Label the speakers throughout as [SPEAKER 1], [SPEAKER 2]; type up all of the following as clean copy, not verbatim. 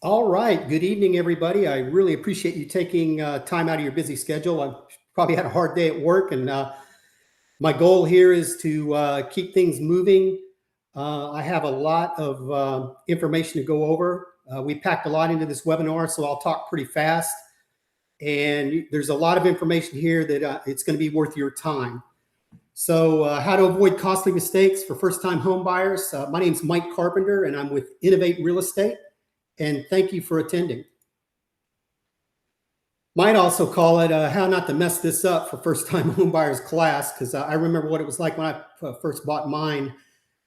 [SPEAKER 1] All right. Good evening, everybody. I really appreciate you taking time out of your busy schedule. I've probably had a hard day at work, and my goal here is to keep things moving. I have a lot of information to go over. We packed a lot into this webinar, so I'll talk pretty fast. And there's a lot of information here that it's going to be worth your time. So how to avoid costly mistakes for first-time home buyers. My name is Mike Carpenter, and I'm with Innovate Real Estate. And thank you for attending. Might also call it how not to mess this up for first-time home buyers class, because I remember what it was like when I first bought mine.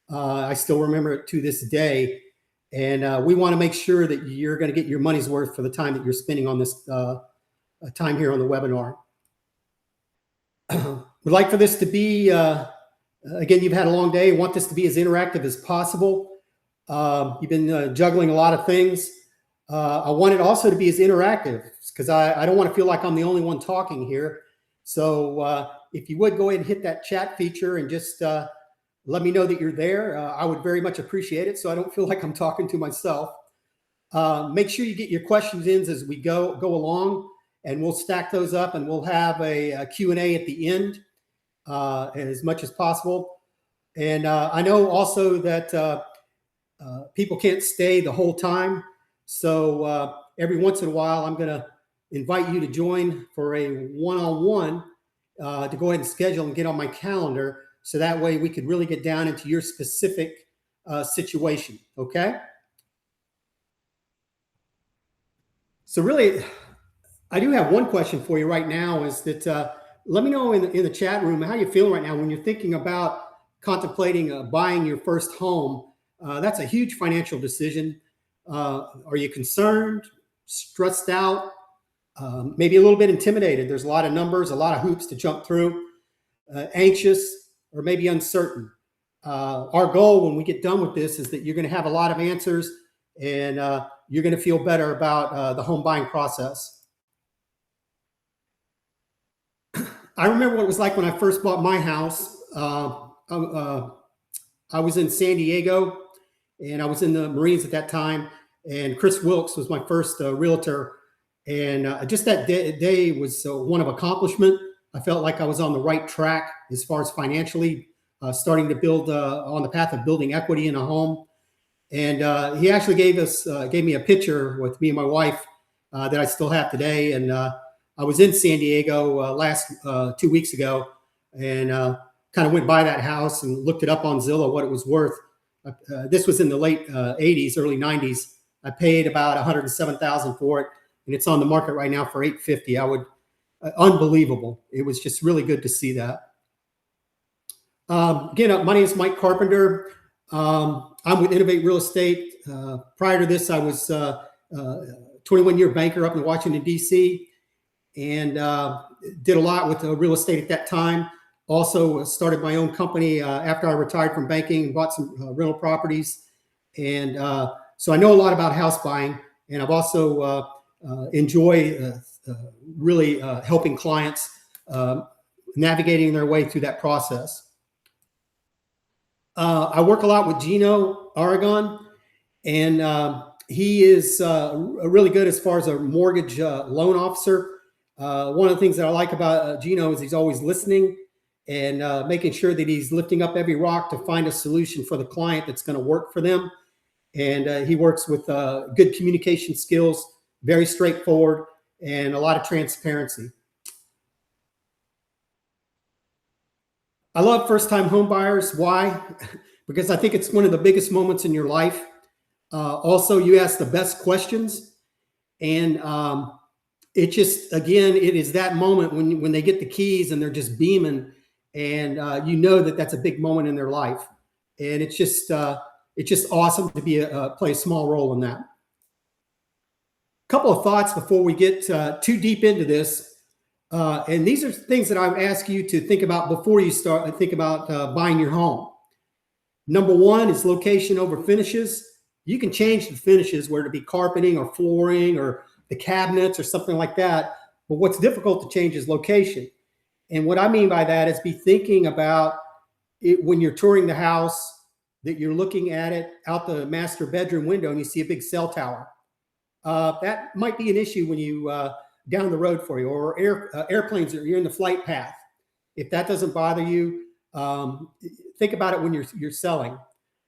[SPEAKER 1] I still remember it to this day. And we want to make sure that you're going to get your money's worth for the time that you're spending on this time here on the webinar. We'd like for this to be, again, you've had a long day. Want this to be as interactive as possible. You've been juggling a lot of things. I want it also to be as interactive because I don't want to feel like I'm the only one talking here. So if you would go ahead and hit that chat feature and just let me know that you're there, I would very much appreciate it so I don't feel like I'm talking to myself. Make sure you get your questions in as we go along, and we'll stack those up, and we'll have a Q&A at the end as much as possible. And I know also that people can't stay the whole time. So every once in a while, I'm going to invite you to join for a one-on-one to go ahead and schedule and get on my calendar. So that way we could really get down into your specific situation. Okay. So really, I do have one question for you right now is that let me know in the chat room how you feel right now when you're thinking about contemplating buying your first home. That's a huge financial decision. Are you concerned, stressed out, maybe a little bit intimidated? There's a lot of numbers, a lot of hoops to jump through, anxious, or maybe uncertain. Our goal when we get done with this is that you're going to have a lot of answers, and you're going to feel better about the home buying process. I remember what it was like when I first bought my house. I was in San Diego, and I was in the Marines at that time. And Chris Wilkes was my first realtor. And just that day was one of accomplishment. I felt like I was on the right track as far as financially starting to build on the path of building equity in a home. And he actually gave me a picture with me and my wife that I still have today. And I was in San Diego last 2 weeks ago, and kind of went by that house and looked it up on Zillow what it was worth. This was in the late 80s, early 90s. I paid about $107,000 for it, and it's on the market right now for $850,000. Unbelievable. It was just really good to see that. Again, my name is Mike Carpenter. I'm with Innovate Real Estate. Prior to this, I was a 21-year banker up in Washington, D.C., and did a lot with real estate at that time. Also started my own company after I retired from banking and bought some rental properties. And so I know a lot about house buying, and I've also enjoy really helping clients navigating their way through that process. I work a lot with Gino Aragon, and he is really good as far as a mortgage loan officer. One of the things that I like about Gino is he's always listening and making sure that he's lifting up every rock to find a solution for the client that's going to work for them. And he works with good communication skills, very straightforward, and a lot of transparency. I love first-time home buyers. Why? Because I think it's one of the biggest moments in your life. Also, you ask the best questions, and it just, again, it is that moment when they get the keys and they're just beaming, and you know that that's a big moment in their life, and it's just awesome to be play a small role in that. A couple of thoughts before we get too deep into this, and these are things that I would ask you to think about before you start think about buying your home. Number one is location over finishes. You can change the finishes, whether it be carpeting or flooring or the cabinets or something like that. But what's difficult to change is location. And what I mean by that is be thinking about it when you're touring the house, that you're looking at it out the master bedroom window and you see a big cell tower. that might be an issue when you down the road for you, or airplanes that you're in the flight path. If that doesn't bother you, think about it when you're selling.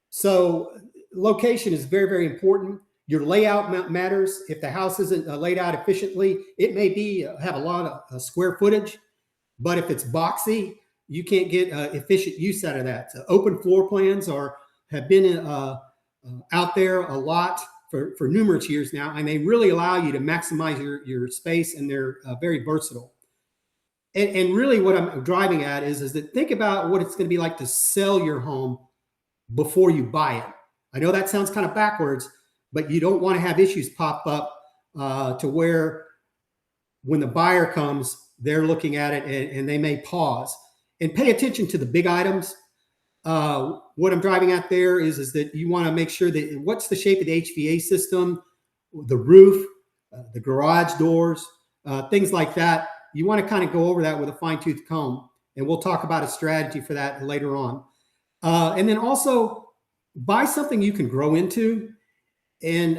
[SPEAKER 1] So location is very, very important. Your layout matters. If the house isn't laid out efficiently, it may be have a lot of square footage, but if it's boxy, you can't get efficient use out of that. So open floor plans have been out there a lot for numerous years now, and they really allow you to maximize your space, and they're very versatile. And really what I'm driving at is that think about what it's going to be like to sell your home before you buy it. I know that sounds kind of backwards, but you don't want to have issues pop up to where when the buyer comes, they're looking at it and they may pause. And pay attention to the big items. What I'm driving at there is that you want to make sure that what's the shape of the HVAC system, the roof, the garage doors, things like that. You want to kind of go over that with a fine-tooth comb, and we'll talk about a strategy for that later on. And then also buy something you can grow into. And,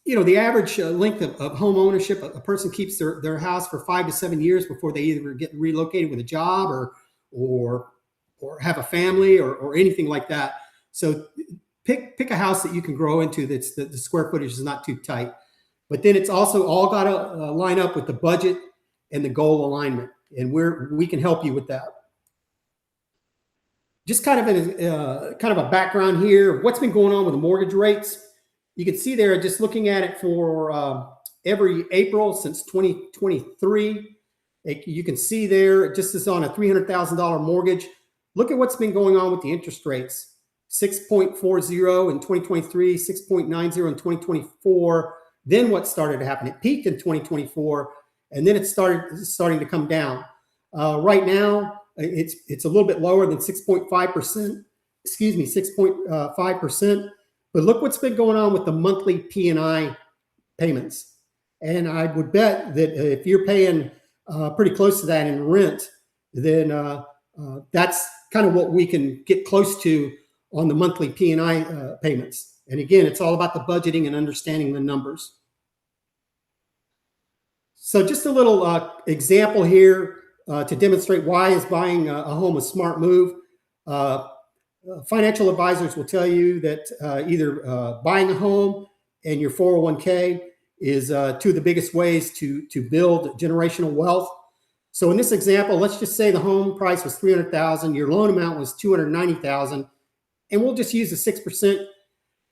[SPEAKER 1] the average length of home ownership, a person keeps their house for 5 to 7 years before they either get relocated with a job or have a family or anything like that. So pick a house that you can grow into that's the square footage is not too tight. But then it's also all got to line up with the budget and the goal alignment. And we can help you with that. Just kind of a background here. What's been going on with the mortgage rates? You can see there, just looking at it for every April since 2023. You can see there, just as on a $300,000 mortgage, look at what's been going on with the interest rates. 6.40 in 2023, 6.90 in 2024. Then what started to happen? It peaked in 2024, and then it's starting to come down. Right now, it's a little bit lower than 6.5%. Excuse me, 6.5%. But look what's been going on with the monthly P&I payments. And I would bet that if you're paying pretty close to that in rent, then that's kind of what we can get close to on the monthly P&I payments. And again, it's all about the budgeting and understanding the numbers. So just a little example here to demonstrate why is buying a home a smart move. Financial advisors will tell you that either buying a home and your 401k is two of the biggest ways to build generational wealth. So in this example, let's just say the home price was $300,000, your loan amount was $290,000, and we'll just use a 6%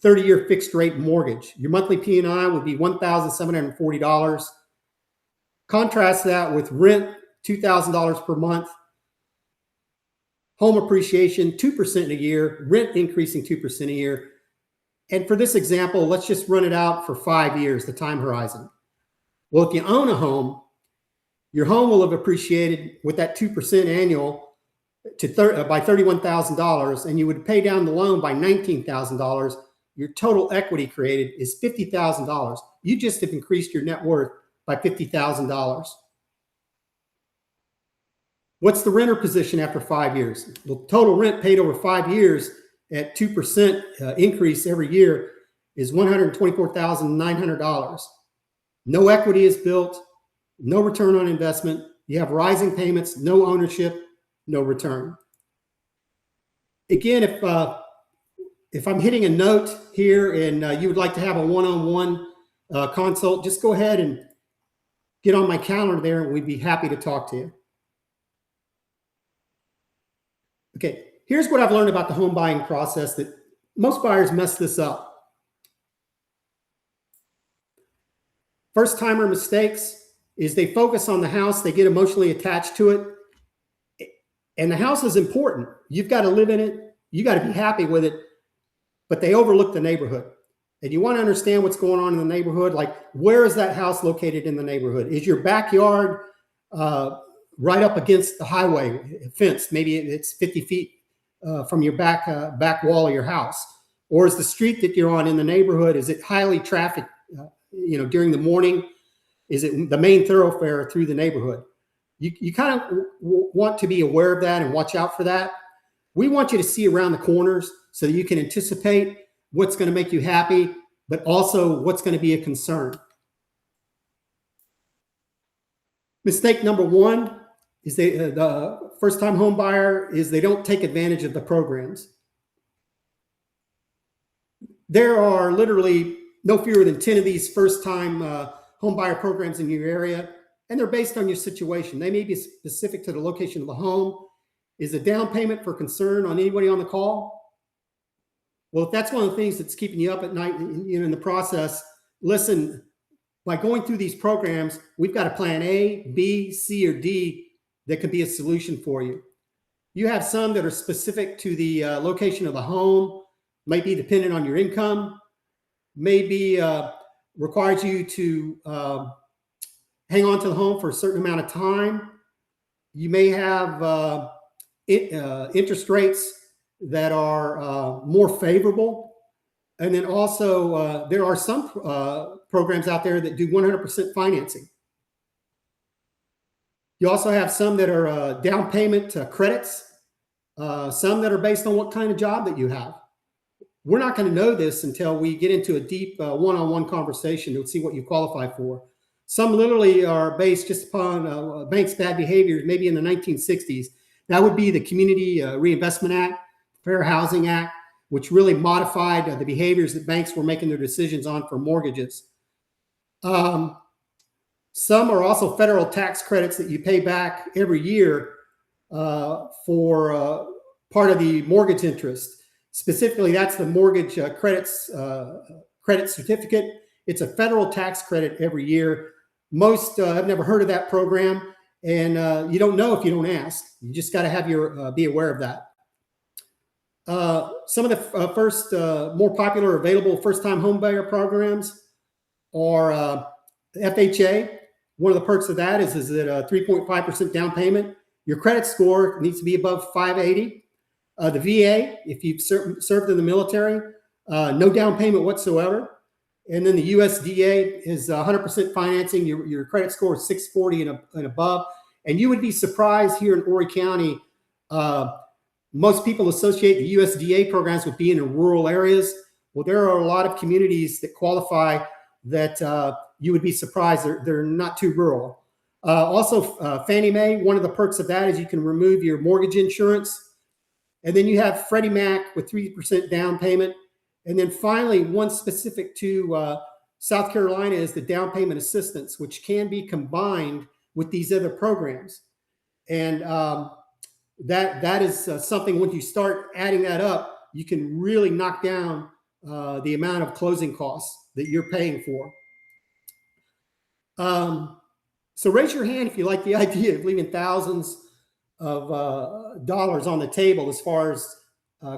[SPEAKER 1] 30-year fixed rate mortgage. Your monthly P&I would be $1,740. Contrast that with rent, $2,000 per month. Home appreciation, 2% a year, rent increasing 2% a year. And for this example, let's just run it out for 5 years, the time horizon. Well, if you own a home, your home will have appreciated with that 2% annual by $31,000, and you would pay down the loan by $19,000. Your total equity created is $50,000. You just have increased your net worth by $50,000. What's the renter position after 5 years? The total rent paid over 5 years at 2% increase every year is $124,900. No equity is built, no return on investment. You have rising payments, no ownership, no return. Again, if I'm hitting a note here and you would like to have a one-on-one consult, just go ahead and get on my calendar there, and we'd be happy to talk to you. Okay, here's what I've learned about the home buying process that most buyers mess this up. First timer mistakes is they focus on the house, they get emotionally attached to it. And the house is important. You've got to live in it. You got to be happy with it, but they overlook the neighborhood. And you want to understand what's going on in the neighborhood. Like, where is that house located in the neighborhood? Is your backyard right up against the highway fence? Maybe it's 50 feet from your back wall of your house. Or is the street that you're on in the neighborhood, is it highly trafficked, during the morning? Is it the main thoroughfare through the neighborhood? You kind of want to be aware of that and watch out for that. We want you to see around the corners so that you can anticipate what's going to make you happy but also what's going to be a concern. Mistake number one is the first-time home buyer is they don't take advantage of the programs. There are literally no fewer than 10 of these first-time home buyer programs in your area, and they're based on your situation. They may be specific to the location of the home. Is the down payment for concern on anybody on the call? Well, if that's one of the things that's keeping you up at night in the process, listen, by going through these programs, we've got a plan A, B, C, or D that could be a solution for you. You have some that are specific to the location of the home, might be dependent on your income, maybe requires you to hang on to the home for a certain amount of time. You may have interest rates that are more favorable. And then also there are some programs out there that do 100% financing. You also have some that are down payment credits, some that are based on what kind of job that you have. We're not going to know this until we get into a deep one-on-one conversation to see what you qualify for. Some literally are based just upon banks' bad behaviors, maybe in the 1960s. That would be the Community Reinvestment Act, Fair Housing Act, which really modified the behaviors that banks were making their decisions on for mortgages. Some are also federal tax credits that you pay back every year for part of the mortgage interest. Specifically, that's the mortgage credit certificate. It's a federal tax credit every year. Most have never heard of that program, and you don't know if you don't ask. You just got to have your be aware of that. Some of the first more popular available first-time homebuyer programs are FHA. One of the perks of that is that a 3.5% down payment. Your credit score needs to be above 580. The VA, if you've served in the military, no down payment whatsoever. And then the USDA is 100% financing. Your credit score is 640 and above. And you would be surprised here in Horry County. Most people associate the USDA programs with being in rural areas. Well, there are a lot of communities that qualify that you would be surprised they're not too rural. Also, Fannie Mae, one of the perks of that is you can remove your mortgage insurance. And then you have Freddie Mac with 3% down payment. And then finally, one specific to South Carolina is the down payment assistance, which can be combined with these other programs. And that is something, when you start adding that up, you can really knock down the amount of closing costs that you're paying for. So raise your hand if you like the idea of leaving thousands of dollars on the table as far as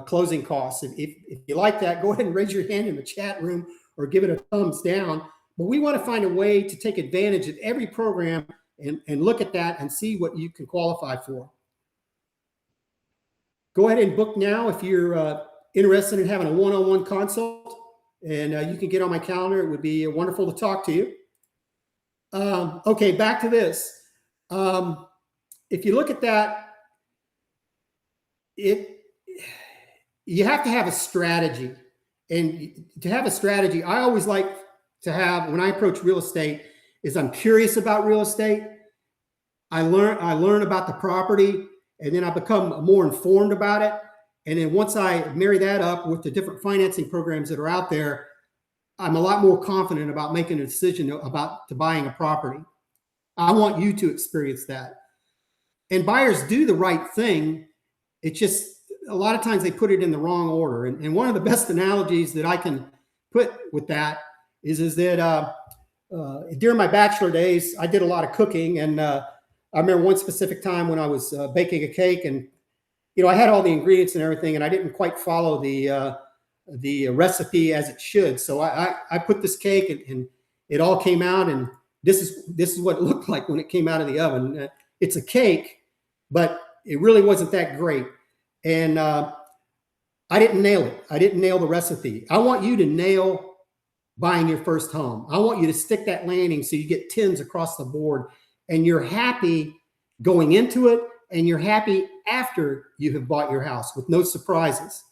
[SPEAKER 1] closing costs. If you like that, go ahead and raise your hand in the chat room or give it a thumbs down. But we want to find a way to take advantage of every program and look at that and see what you can qualify for. Go ahead and book now if you're interested in having a one-on-one consult, and you can get on my calendar. It would be wonderful to talk to you. Okay, back to this. If you look at that, you have to have a strategy. And to have a strategy, I always like to have, when I approach real estate, is I'm curious about real estate. I learn about the property, and then I become more informed about it. And then once I marry that up with the different financing programs that are out there, I'm a lot more confident about making a decision about buying a property. I want you to experience that. And buyers do the right thing. It's just a lot of times they put it in the wrong order. And one of the best analogies that I can put with that is that during my bachelor days, I did a lot of cooking. And I remember one specific time when I was baking a cake, and I had all the ingredients and everything, and I didn't quite follow the recipe as it should. So I put this cake, and it all came out, and this is what it looked like when it came out of the oven. It's a cake, but it really wasn't that great. And I didn't nail it. I didn't nail the recipe. I want you to nail buying your first home. I want you to stick that landing so you get 10s across the board, and you're happy going into it, and you're happy after you have bought your house with no surprises.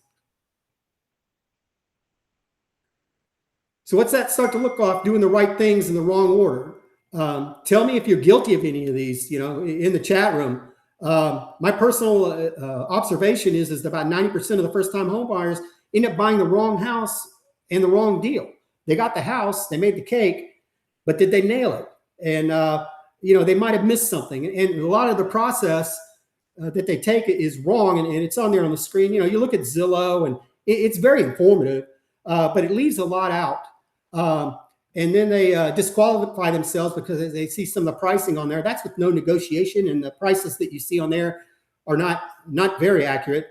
[SPEAKER 1] So what's that start to look off? Doing the right things in the wrong order. Tell me if you're guilty of any of these, in the chat room. My personal observation is that about 90% of the first-time home buyers end up buying the wrong house and the wrong deal. They got the house, they made the cake, but did they nail it? And, they might have missed something. And a lot of the process that they take is wrong, and it's on there on the screen. You look at Zillow, and it's very informative, but it leaves a lot out. And then they disqualify themselves because they see some of the pricing on there. That's with no negotiation, and the prices that you see on there are not very accurate.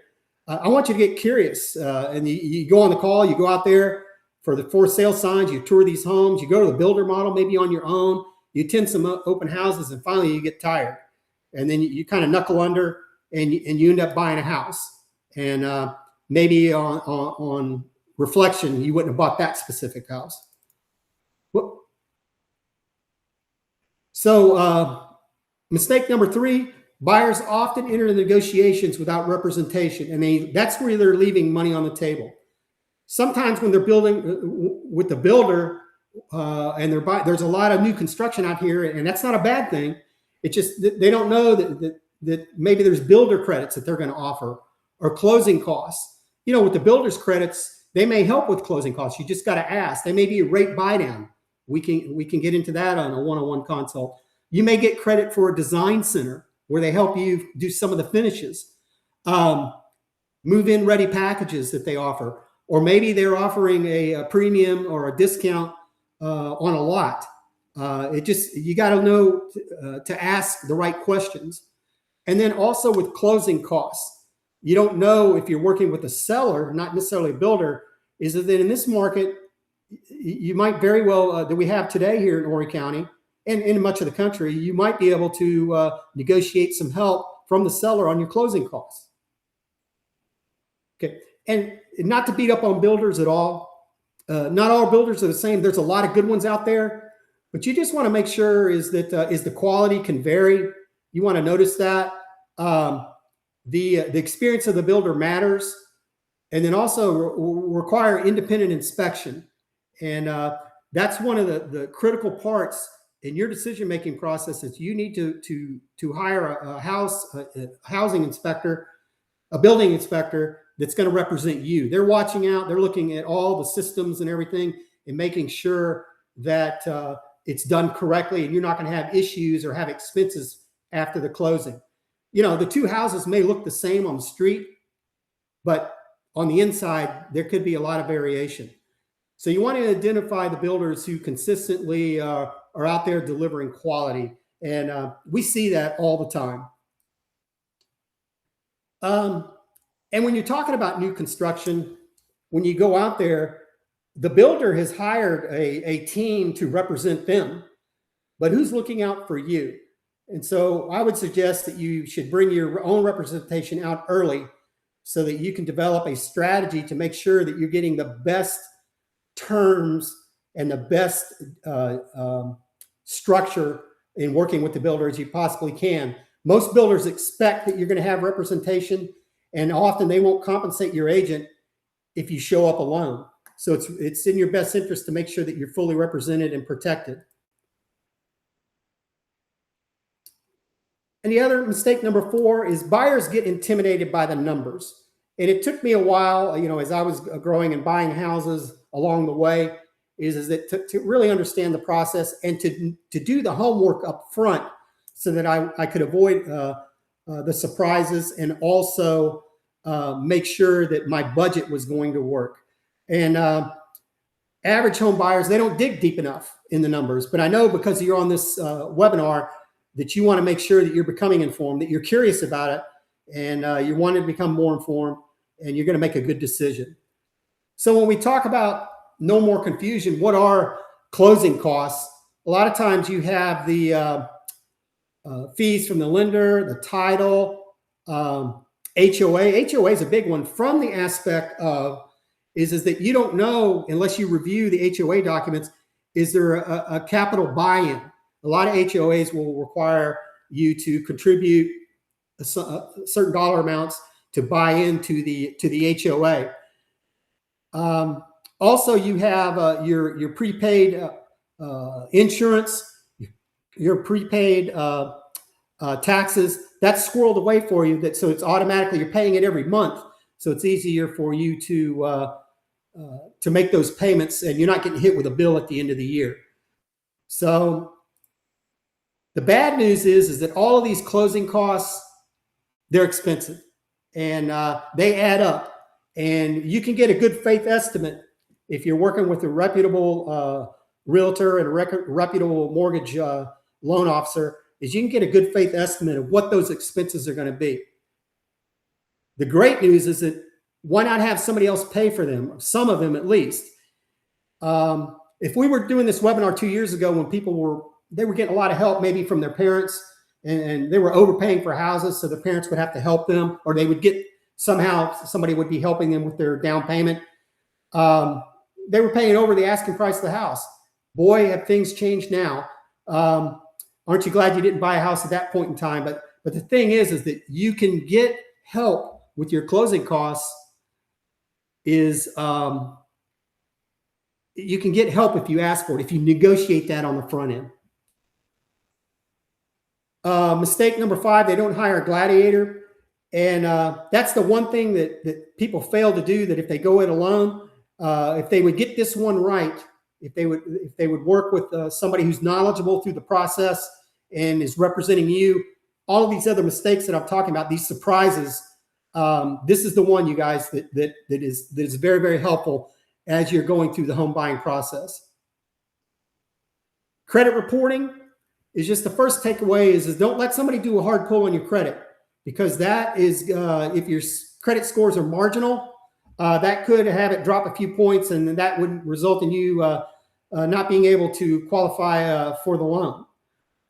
[SPEAKER 1] I want you to get curious, and you go on the call, you go out there for the for sale signs, you tour these homes, you go to the builder model, maybe on your own, you attend some open houses, and finally you get tired. And then you kind of knuckle under, and you end up buying a house. And maybe on reflection, you wouldn't have bought that specific house. So mistake number 3, buyers often enter the negotiations without representation, and that's where they're leaving money on the table. Sometimes when they're building with the builder and there's a lot of new construction out here, and that's not a bad thing. It's just that they don't know that maybe there's builder credits that they're going to offer, or closing costs. With the builder's credits, they may help with closing costs. You just got to ask. They may be a rate buy down. We can get into that on a one-on-one consult. You may get credit for a design center where they help you do some of the finishes. Move-in ready packages that they offer, or maybe they're offering a premium or a discount on a lot. You got to know to ask the right questions. And then also with closing costs, you don't know if you're working with a seller, not necessarily a builder, is that in this market, you might very well, that we have today here in Horry County and in much of the country, you might be able to negotiate some help from the seller on your closing costs. Okay, and not to beat up on builders at all. Not all builders are the same. There's a lot of good ones out there, but you just want to make sure is the quality can vary. You want to notice that. The experience of the builder matters, and then also require independent inspection. And that's one of the critical parts in your decision-making process. Is you need to hire a housing inspector, a building inspector that's going to represent you. They're watching out. They're looking at all the systems and everything and making sure that it's done correctly, and you're not going to have issues or have expenses after the closing. The two houses may look the same on the street, but on the inside, there could be a lot of variation. So you want to identify the builders who consistently are out there delivering quality. And we see that all the time. And when you're talking about new construction, when you go out there, the builder has hired a team to represent them, but who's looking out for you? And so I would suggest that you should bring your own representation out early so that you can develop a strategy to make sure that you're getting the best terms and the best structure in working with the builder as you possibly can. Most builders expect that you're going to have representation, and often they won't compensate your agent if you show up alone. So it's in your best interest to make sure that you're fully represented and protected. And the other mistake, number 4, is buyers get intimidated by the numbers. And it took me a while, as I was growing and buying houses along the way, is that to really understand the process and to do the homework up front so that I could avoid the surprises, and also make sure that my budget was going to work. And average home buyers, they don't dig deep enough in the numbers. But I know, because you're on this webinar, that you want to make sure that you're becoming informed, that you're curious about it, and you want to become more informed, and you're going to make a good decision. So when we talk about no more confusion, what are closing costs? A lot of times you have the fees from the lender, the title, HOA. HOA is a big one, from the aspect of is that you don't know, unless you review the HOA documents, is there a capital buy-in? A lot of HOAs will require you to contribute certain dollar amounts to buy into the HOA. Also, you have your prepaid insurance, your prepaid taxes. That's squirreled away for you. So it's automatically, you're paying it every month. So it's easier for you to make those payments, and you're not getting hit with a bill at the end of the year. So the bad news is that all of these closing costs, they're expensive, and they add up. And you can get a good faith estimate if you're working with a reputable realtor and a reputable mortgage loan officer, is you can get a good faith estimate of what those expenses are going to be. The great news is that why not have somebody else pay for them, some of them at least. If we were doing this webinar 2 years ago when people were getting a lot of help maybe from their parents, and they were overpaying for houses, so the parents would have to help them, or they would get somehow somebody would be helping them with their down payment. They were paying over the asking price of the house. Boy, have things changed now. Aren't you glad you didn't buy a house at that point in time? But the thing is that you can get help with your closing costs. You can get help if you ask for it, if you negotiate that on the front end. Mistake number 5, they don't hire a gladiator. And that's the one thing that people fail to do, that if they go it alone, if they would get this one right, if they would work with somebody who's knowledgeable through the process and is representing you, all of these other mistakes that I'm talking about, these surprises, this is the one, you guys, that is very, very helpful as you're going through the home buying process. Credit reporting is just the first takeaway is don't let somebody do a hard pull on your credit, because that is, if your credit scores are marginal, that could have it drop a few points, and that would result in you not being able to qualify for the loan.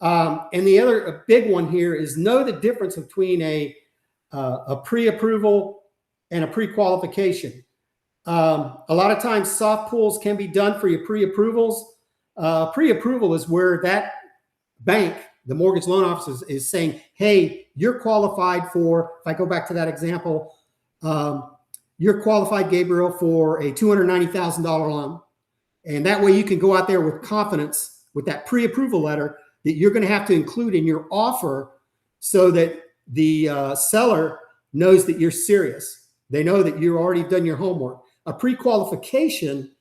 [SPEAKER 1] And the other big one here is know the difference between a pre-approval and a pre-qualification. A lot of times soft pulls can be done for your pre-approvals. Pre-approval is where that bank, the mortgage loan officer, is saying, hey, you're qualified for, if I go back to that example, you're qualified, Gabriel, for a $290,000 loan. And that way you can go out there with confidence with that pre-approval letter that you're going to have to include in your offer, so that the seller knows that you're serious. They know that you've already done your homework. A pre-qualification,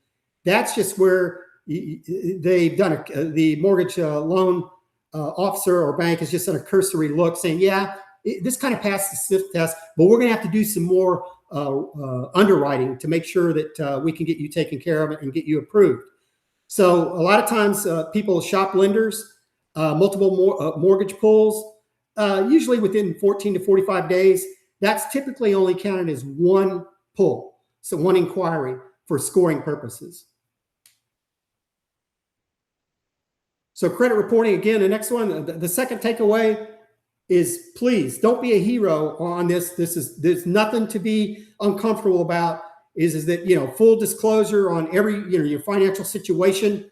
[SPEAKER 1] that's just where they've done the mortgage loan officer or bank has just done a cursory look saying, yeah, this kind of passed the SIF test, but we're going to have to do some more underwriting to make sure that we can get you taken care of it and get you approved. So a lot of times people shop lenders, multiple mortgage pulls, usually within 14 to 45 days. That's typically only counted as one pull, so one inquiry for scoring purposes. So credit reporting, again, the next one, the second takeaway is, please don't be a hero on this. There's nothing to be uncomfortable about. Is that, full disclosure on every, your financial situation.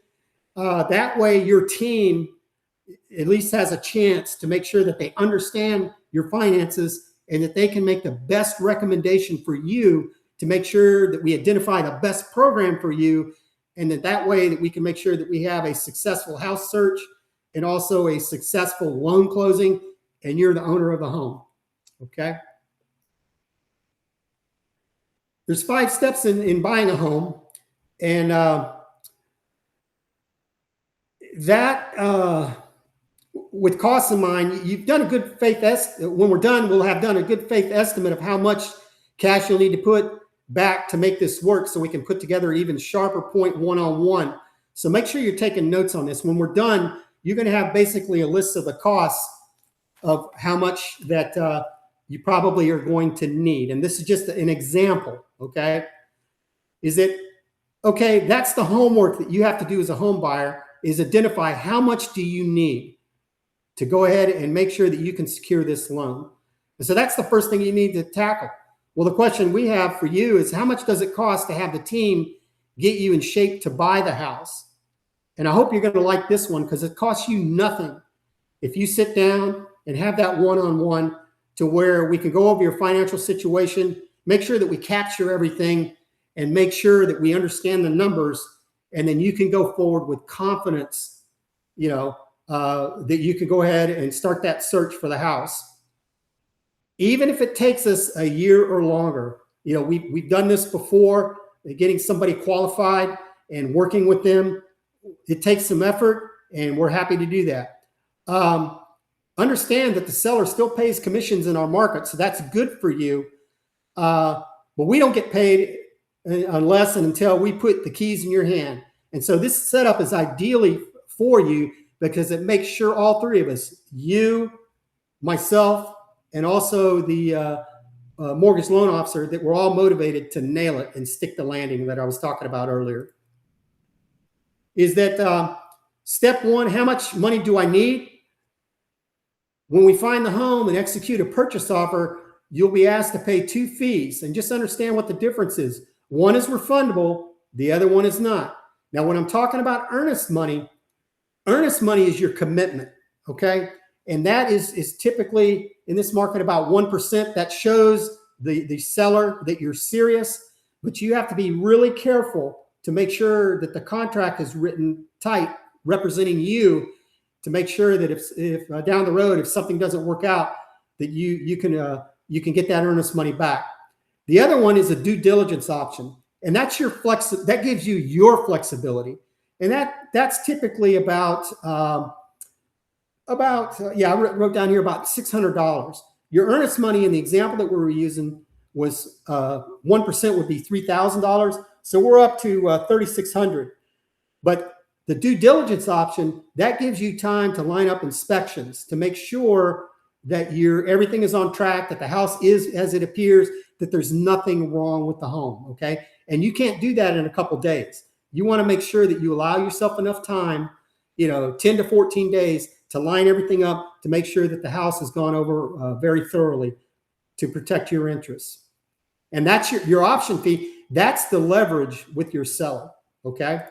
[SPEAKER 1] That way your team at least has a chance to make sure that they understand your finances and that they can make the best recommendation for you to make sure that we identify the best program for you, and that way that we can make sure that we have a successful house search and also a successful loan closing, and you're the owner of the home. Okay. There's 5 steps in buying a home, and with costs in mind, you've done a good faith estimate. When we're done, we'll have done a good faith estimate of how much cash you'll need to put back to make this work, so we can put together an even sharper point one-on-one. So make sure you're taking notes on this. When we're done, you're going to have basically a list of the costs of how much that you probably are going to need. And this is just an example, okay? That's the homework that you have to do as a home buyer, is identify how much do you need to go ahead and make sure that you can secure this loan. And so that's the first thing you need to tackle. Well, the question we have for you is, how much does it cost to have the team get you in shape to buy the house? And I hope you're going to like this one, because it costs you nothing if you sit down and have that one-on-one, to where we can go over your financial situation, make sure that we capture everything, and make sure that we understand the numbers, and then you can go forward with confidence, that you can go ahead and start that search for the house. Even if it takes us a year or longer, we've done this before, getting somebody qualified and working with them. It takes some effort, and we're happy to do that. Understand that the seller still pays commissions in our market, so that's good for you. But we don't get paid unless and until we put the keys in your hand. And so this setup is ideally for you because it makes sure all three of us, you, myself, and also the mortgage loan officer, that we're all motivated to nail it and stick the landing that I was talking about earlier. Is that step one, how much money do I need? When we find the home and execute a purchase offer, you'll be asked to pay 2 fees, and just understand what the difference is. One is refundable, the other one is not. Now, when I'm talking about earnest money is your commitment, okay? And that is typically in this market about 1%. That shows the seller that you're serious, but you have to be really careful to make sure that the contract is written tight, representing you, to make sure that if down the road, if something doesn't work out, that you can get that earnest money back. The other one is a due diligence option, and that's that gives you your flexibility, and that's typically about I wrote down here about $600. Your earnest money in the example that we were using was 1% would be $3,000, so we're up to $3,600. But the due diligence option, that gives you time to line up inspections to make sure that everything is on track, that the house is as it appears, that there's nothing wrong with the home, okay? And you can't do that in a couple days. You want to make sure that you allow yourself enough time, 10 to 14 days, to line everything up, to make sure that the house has gone over very thoroughly to protect your interests. And that's your option fee. That's the leverage with your seller, okay?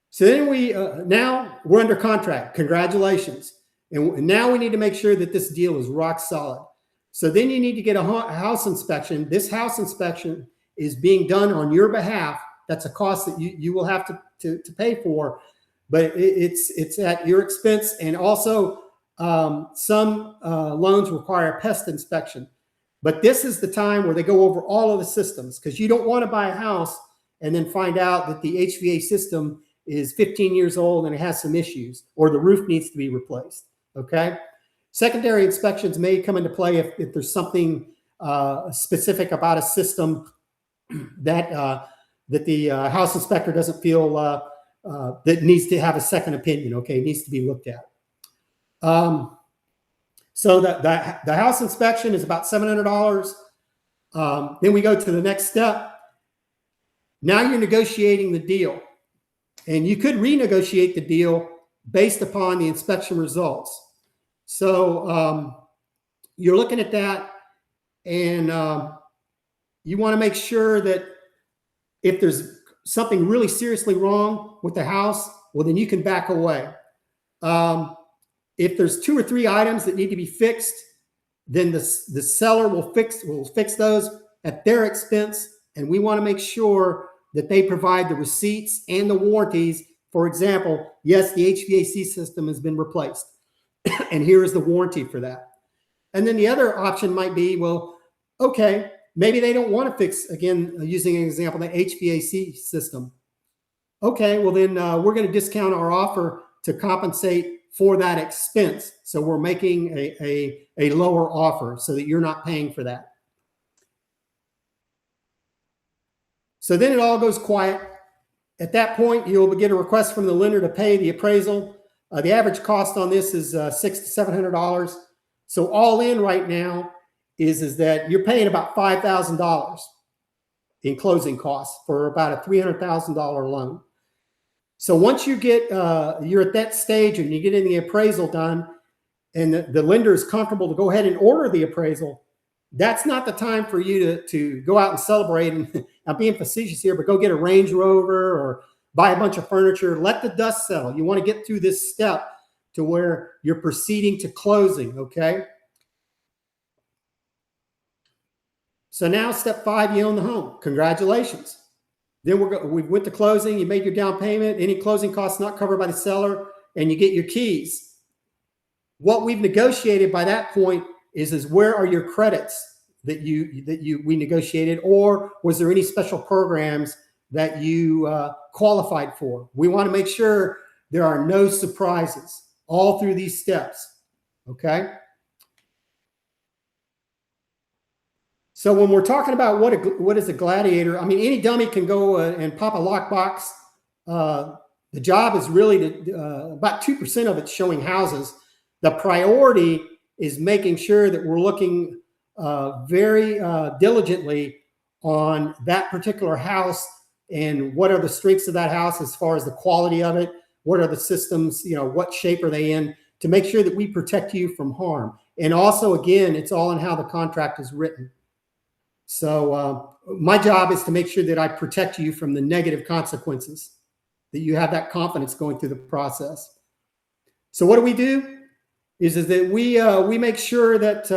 [SPEAKER 1] So then now we're under contract. Congratulations. And now we need to make sure that this deal is rock solid. So then you need to get a house inspection. This house inspection is being done on your behalf. That's a cost that you will have to pay for, but it's at your expense. And also some loans require a pest inspection. But this is the time where they go over all of the systems, because you don't want to buy a house and then find out that the HVAC system is 15 years old and it has some issues, or the roof needs to be replaced, okay? Secondary inspections may come into play if there's something specific about a system that the house inspector doesn't feel that needs to have a second opinion, okay? It needs to be looked at. So the house inspection is about $700. Then we go to the next step. Now you're negotiating the deal. And you could renegotiate the deal based upon the inspection results. So you're looking at that, and you want to make sure that if there's something really seriously wrong with the house, well, then you can back away. If there's 2 or 3 items that need to be fixed, then the seller will fix those at their expense, and we want to make sure that they provide the receipts and the warranties. For example, yes, the HVAC system has been replaced, and here is the warranty for that. And then the other option might be, well, okay, maybe they don't want to fix, again, using an example, the HVAC system. Okay, well then we're going to discount our offer to compensate for that expense. So we're making a lower offer so that you're not paying for that. So then it all goes quiet. At that point, you'll get a request from the lender to pay the appraisal. The average cost on this is $600 to $700. So all in right now is that you're paying about $5,000 in closing costs for about a $300,000 loan. So once you get, you're at that stage and you get in the appraisal done, and the lender is comfortable to go ahead and order the appraisal, that's not the time for you to go out and celebrate. And I'm being facetious here, but go get a Range Rover or buy a bunch of furniture. Let the dust settle. You want to get through this step to where you're proceeding to closing, okay? So now step 5, you own the home. Congratulations. Then we went to closing. You made your down payment. Any closing costs not covered by the seller, and you get your keys. What we've negotiated by that point is where are your credits that we negotiated, or was there any special programs that you qualified for? We want to make sure there are no surprises all through these steps. Okay. So when we're talking about what is a gladiator, I mean, any dummy can go and pop a lockbox. The job is really about 2% of it's showing houses. The priority is making sure that we're looking very diligently on that particular house and what are the strengths of that house as far as the quality of it, what are the systems, what shape are they in, to make sure that we protect you from harm. And also, again, it's all in how the contract is written. So my job is to make sure that I protect you from the negative consequences, that you have that confidence going through the process. So what do? Is that we make sure that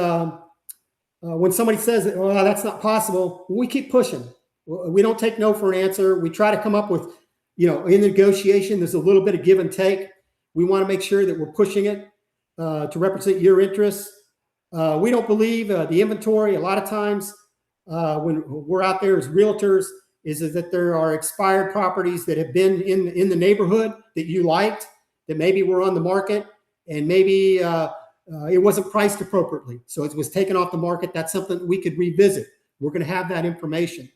[SPEAKER 1] when somebody says, well, that's not possible, we keep pushing. We don't take no for an answer. We try to come up with, in negotiation, there's a little bit of give and take. We want to make sure that we're pushing it to represent your interests. We don't believe the inventory. A lot of times when we're out there as realtors is that there are expired properties that have been in the neighborhood that you liked, that maybe were on the market, and maybe it wasn't priced appropriately. So it was taken off the market. That's something that we could revisit. We're going to have that information.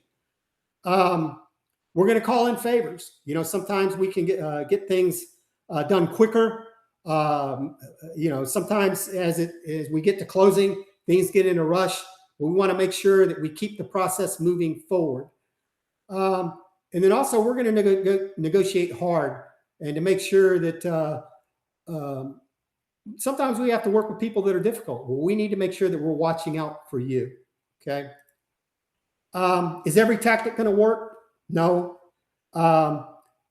[SPEAKER 1] We're going to call in favors. Sometimes we can get things done quicker. Sometimes as we get to closing, things get in a rush. We want to make sure that we keep the process moving forward. And then also we're going to negotiate hard and to make sure that sometimes we have to work with people that are difficult. Well, we need to make sure that we're watching out for you. Okay. Is every tactic going to work? No.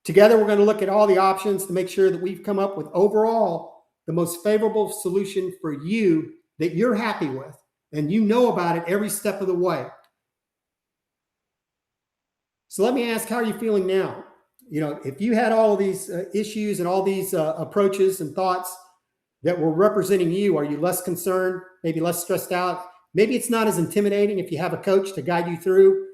[SPEAKER 1] Together, we're going to look at all the options to make sure that we've come up with overall the most favorable solution for you that you're happy with, and you know about it every step of the way. So let me ask, how are you feeling now? If you had all of these issues and all these approaches and thoughts that were representing you, are you less concerned, maybe less stressed out? Maybe it's not as intimidating if you have a coach to guide you through,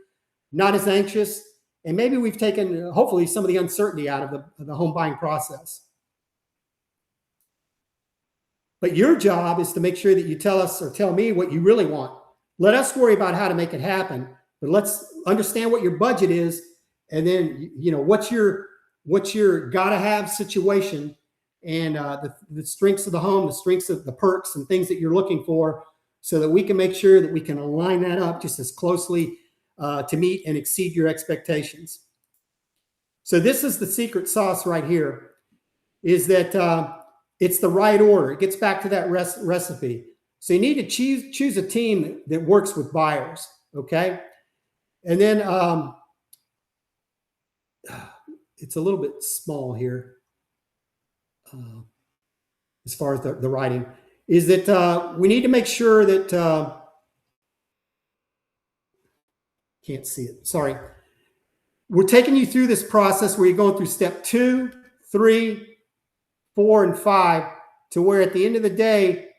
[SPEAKER 1] not as anxious. And maybe we've taken, hopefully, some of the uncertainty out of the home buying process. But your job is to make sure that you tell us or tell me what you really want. Let us worry about how to make it happen. But let's understand what your budget is. And then, what's your gotta have situation, and the strengths of the home, the strengths of the perks and things that you're looking for, so that we can make sure that we can align that up just as closely to meet and exceed your expectations. So this is the secret sauce right here, is that it's the right order. It gets back to that recipe. So you need to choose a team that works with buyers, okay? And then it's a little bit small here as far as the writing, is that we need to make sure that can't see it. Sorry. We're taking you through this process where you're going through step 2, 3, 4, and 5 to where at the end of the day,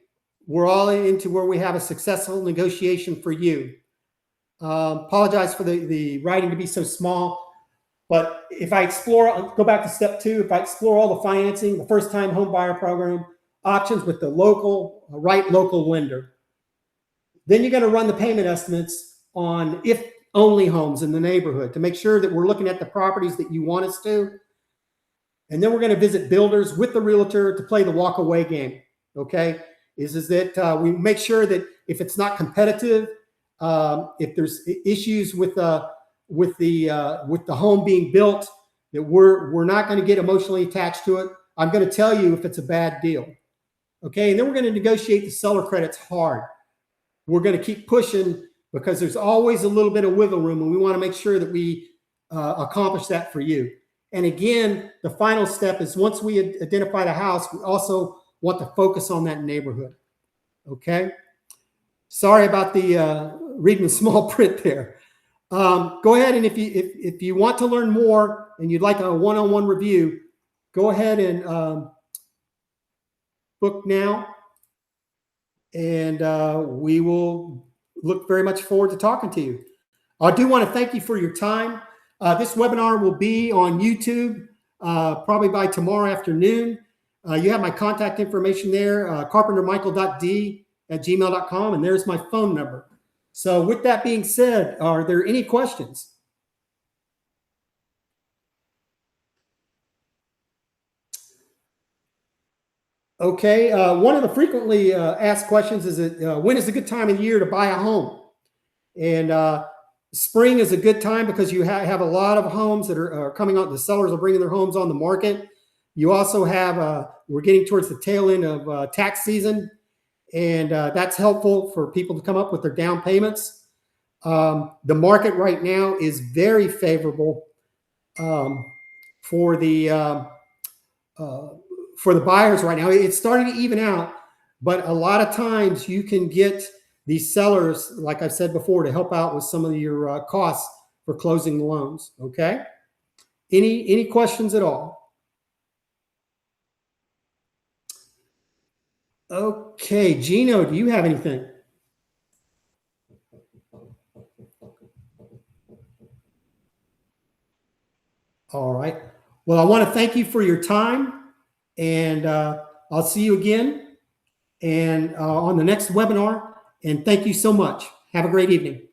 [SPEAKER 1] we're all into where we have a successful negotiation for you. Apologize for the writing to be so small, but if I explore, go back to step 2, if I explore all the financing, the first time home buyer program, options with the right local lender, then you're going to run the payment estimates on if only homes in the neighborhood to make sure that we're looking at the properties that you want us to. And then we're going to visit builders with the realtor to play the walk away game. Okay. Is that we make sure that if it's not competitive, if there's issues with the home being built, that we're not going to get emotionally attached to it. I'm going to tell you if it's a bad deal. Okay. And then we're going to negotiate the seller credits hard. We're going to keep pushing because there's always a little bit of wiggle room, and we want to make sure that we accomplish that for you. And again, the final step is once we identify the house, we also want to focus on that neighborhood. Okay. Sorry about the reading the small print there. Go ahead, and if you want to learn more and you'd like a one-on-one review, go ahead and book now, and we will look very much forward to talking to you. I do want to thank you for your time. This webinar will be on YouTube probably by tomorrow afternoon. You have my contact information there, carpentermichael.d@gmail.com, and there's my phone number. So with that being said, are there any questions? Okay, one of the frequently asked questions is when is a good time of the year to buy a home? And spring is a good time because you have a lot of homes that are coming out. The sellers are bringing their homes on the market. You also have, we're getting towards the tail end of tax season, and that's helpful for people to come up with their down payments. The market right now is very favorable for the buyers right now. It's starting to even out, but a lot of times you can get these sellers, like I've said before, to help out with some of your costs for closing the loans. Okay. Any questions at all? Okay, Gino, do you have anything? All right. Well, I want to thank you for your time, and I'll see you again and on the next webinar. And thank you so much. Have a great evening.